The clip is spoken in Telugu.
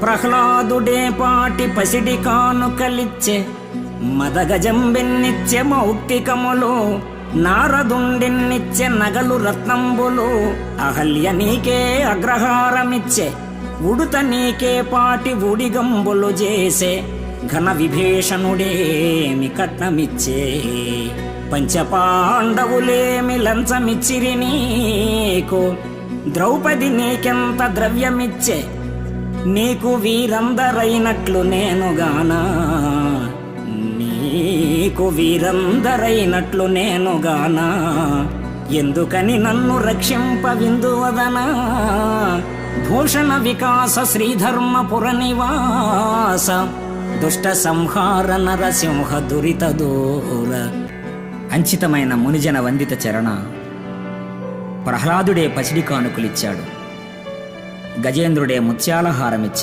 ప్రహ్లాదుడే పాటి పసిడి కానుకలిచ్చే మదగజంబెన్నిచ్చే మౌక్తికములు, నారదుండెన్నిచ్చే నగలు రత్నంబులు, అహల్య నీకే అగ్రహారమిచ్చే ఉడుత నీకే పాటి ఉడిగంబులు చేసే ఘన విభీషణుడేమి కట్నమిచ్చే పంచపాండవులేమి లంచమిచ్చిరి నీకు, ద్రౌపది నీకెంత ద్రవ్యమిచ్చే నీకు వీరందరైనట్లు నేనుగానా, నీకు వీరందరైనట్లు నేనుగానా, ఎందుకని నన్ను రక్షింపవిందువదనా, భూషణ వికాస శ్రీధర్మపుర నివాస దుష్ట సంహార నరసింహ దురిత దూర. అంచితమైన మునిజన వందిత చరణ. ప్రహ్లాదుడే పసిడి కానుకలిచ్చాడు, గజేంద్రుడే ముత్యాలహారమిచ్చాడు.